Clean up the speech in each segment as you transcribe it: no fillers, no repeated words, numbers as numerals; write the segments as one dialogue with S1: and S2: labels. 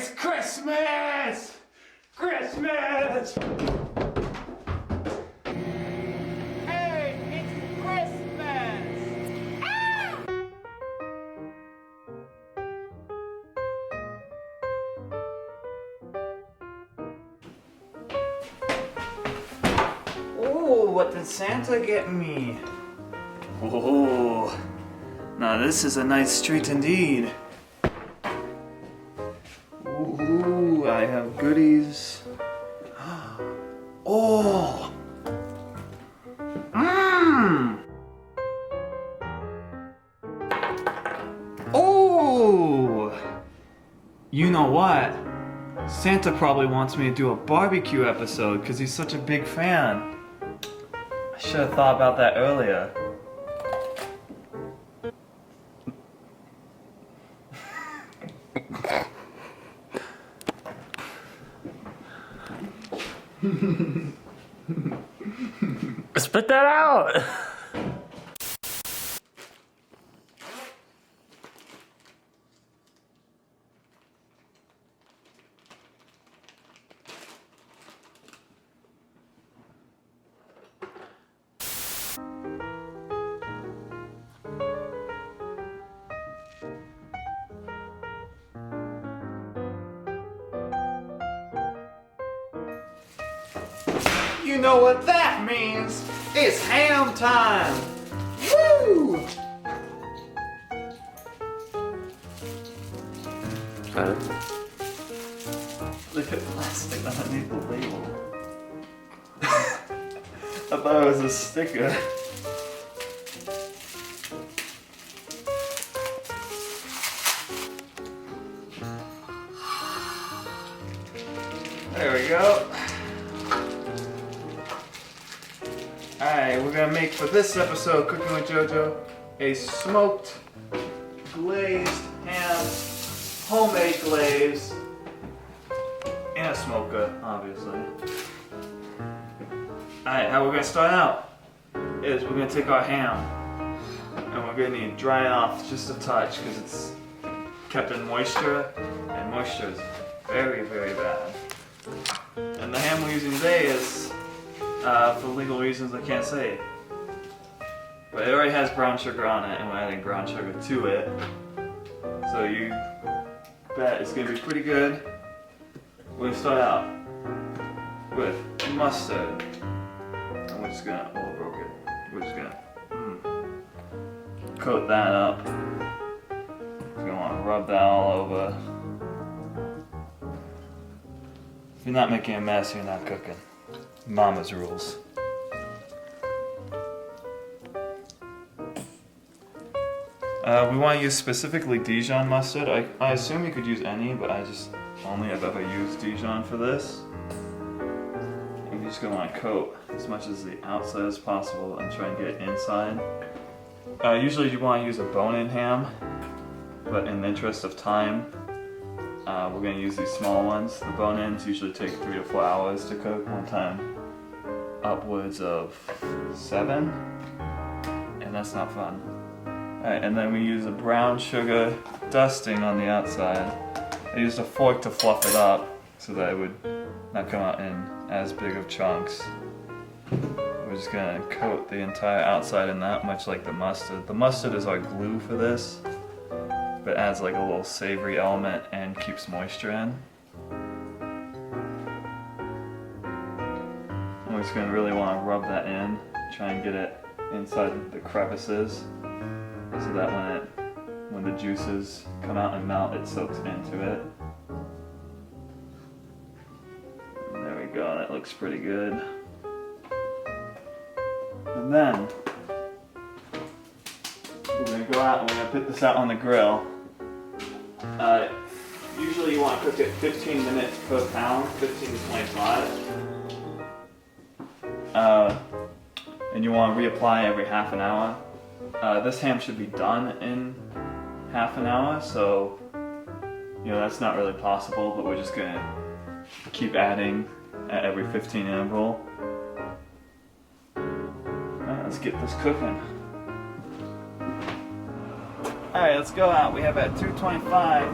S1: It's Christmas! Christmas! Hey, it's Christmas! Ah! Oh, what did Santa get me? Oh, now this is a nice treat indeed. Ooh, I have goodies. Oh! Mmm! Oh! You know what? Santa probably wants me to do a barbecue episode because he's such a big fan. I should have thought about that earlier. Spit that out! You know what that means? It's ham time! Woo! Look at the plastic underneath the label. I thought it was a sticker. There we go. Alright, we're gonna make for this episode, Cooking with Jojo, a smoked glazed ham, homemade glaze, in a smoker, obviously. Alright, how we're gonna start out is we're gonna take our ham and we're gonna need to dry it off just a touch because it's kept in moisture, and moisture is very, very bad. And the ham we're using today is for legal reasons I can't say. But it already has brown sugar on it and we're adding brown sugar to it. So you bet it's gonna be pretty good. We're gonna start out with mustard. And we're just gonna, oh, I broke it. We're just gonna coat that up. We're gonna wanna rub that all over. If you're not making a mess, you're not cooking. Mama's rules. We want to use specifically Dijon mustard. I assume you could use any, but I just only have ever used Dijon for this. And you're just going to want to coat as much as the outside as possible and try and get it inside. Usually you want to use a bone-in ham, but in the interest of time, we're going to use these small ones. The bone-ins usually take 3 to 4 hours to cook, one time upwards of 7, and that's not fun. Alright, and then we use a brown sugar dusting on the outside. I used a fork to fluff it up so that it would not come out in as big of chunks. We're just going to coat the entire outside in that, much like the mustard. The mustard is our glue for this. It adds like a little savory element and keeps moisture in. And we're just going to really want to rub that in, try and get it inside the crevices so that when the juices come out and melt, it soaks into it. And there we go, that looks pretty good. And then we're going to go out and we're going to put this out on the grill. Usually you want to cook it 15 minutes per pound, 15 to 25. And you want to reapply every half an hour. This ham should be done in half an hour, so you know that's not really possible, but we're just going to keep adding at every 15 interval. Alright, let's get this cooking. Alright, let's go out. We have at 225,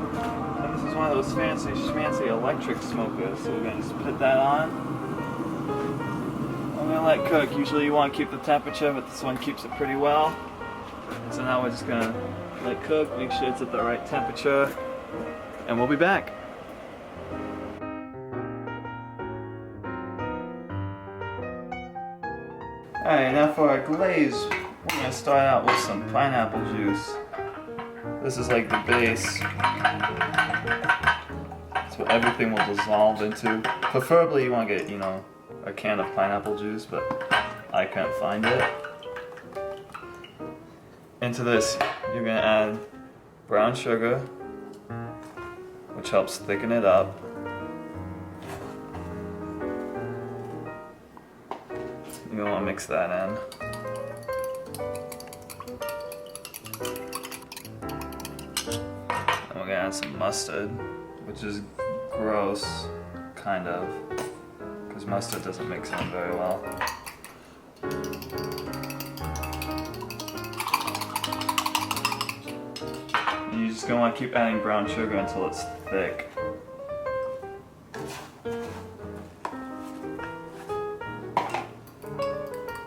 S1: and this is use one of those fancy schmancy electric smokers, so we're gonna just put that on. I'm gonna let cook. Usually you want to keep the temperature, but this one keeps it pretty well. So now we're just gonna let cook, make sure it's at the right temperature, and we'll be back. Alright, now for our glaze, we're gonna start out with some pineapple juice. This is like the base. That's what everything will dissolve into. Preferably you want to get, you know, a can of pineapple juice, but I can't find it. Into this, you're gonna add brown sugar, which helps thicken it up. You want to mix that in. And we're gonna add some mustard, which is gross, kind of, because mustard doesn't mix in very well. And you're just gonna want to keep adding brown sugar until it's thick.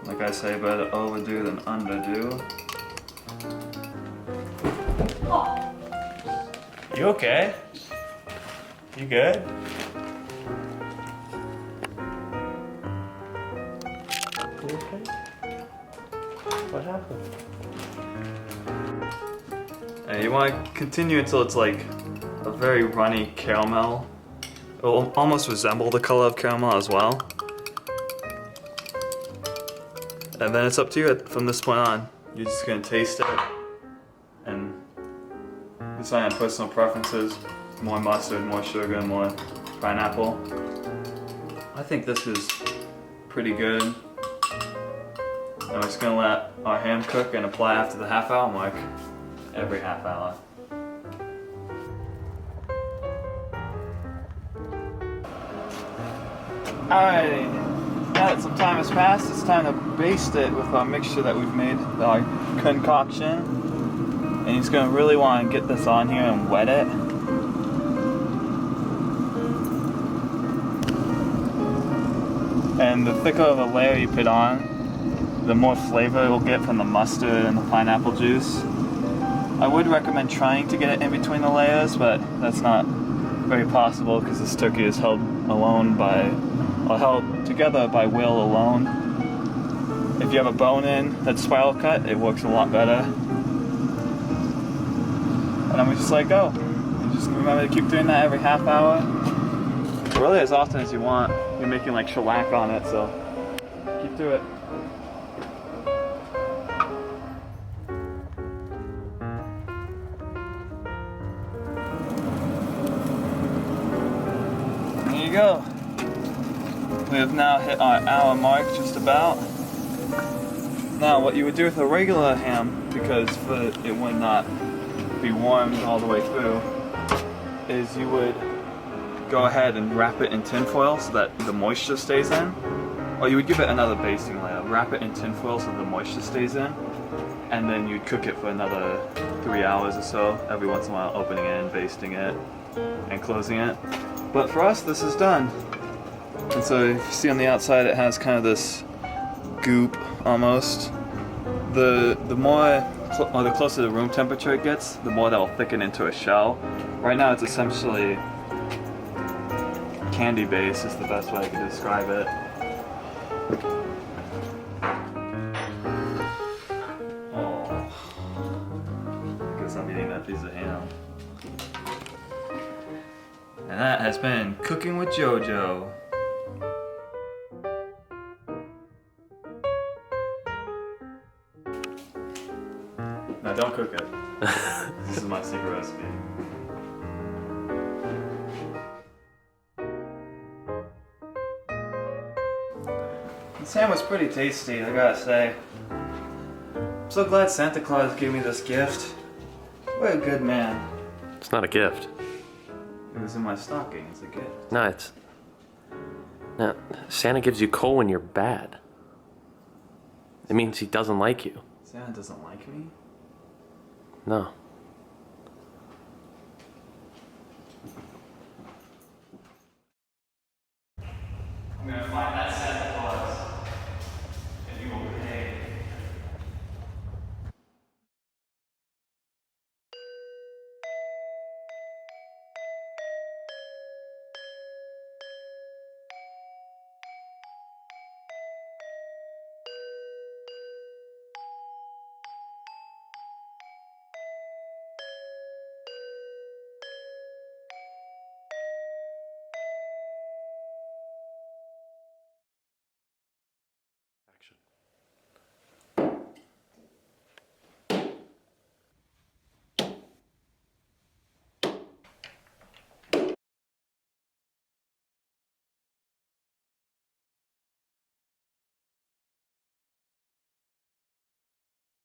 S1: Like I say, better overdo than underdo. You okay? You good?
S2: You okay? What happened?
S1: And you want to continue until it's like a very runny caramel. It will almost resemble the color of caramel as well. And then it's up to you from this point on. You're just gonna taste it and decide on personal preferences. More mustard, more sugar, more pineapple. I think this is pretty good. And we're just gonna let our ham cook and apply after the half-hour mark. Every half hour. Alright. Now that some time has passed, it's time to baste it with our mixture that we've made, our concoction. And you're just going to really want to get this on here and wet it. And the thicker the layer you put on, the more flavor it will get from the mustard and the pineapple juice. I would recommend trying to get it in between the layers, but that's not very possible because this turkey is held alone by, or held together by will alone. If you have a bone-in that's spiral cut, it works a lot better. And then we just let go. You just remember to keep doing that every half hour. Really as often as you want. You're making like shellac on it, so keep to it. There you go. We have now hit our hour mark just about. Now what you would do with a regular ham, because it would not be warmed all the way through, is you would go ahead and wrap it in tin foil so that the moisture stays in. Or you would give it another basting layer, wrap it in tin foil so the moisture stays in, and then you'd cook it for another 3 hours or so, every once in a while opening it and basting it and closing it. But for us, this is done. And so if you see on the outside, it has kind of this goop almost. The closer to room temperature it gets, the more that will thicken into a shell. Right now, it's essentially candy base is the best way I can describe it. Oh, guess I'm eating that piece of ham. And that has been Cooking with Jojo. No, don't cook it. This is my secret recipe. This ham was pretty tasty, I gotta say. I'm so glad Santa Claus gave me this gift. What a good man.
S2: It's not a gift.
S1: It was in my stocking as a gift.
S2: No, Santa gives you coal when you're bad. It means he doesn't like you.
S1: Santa doesn't like me?
S2: No.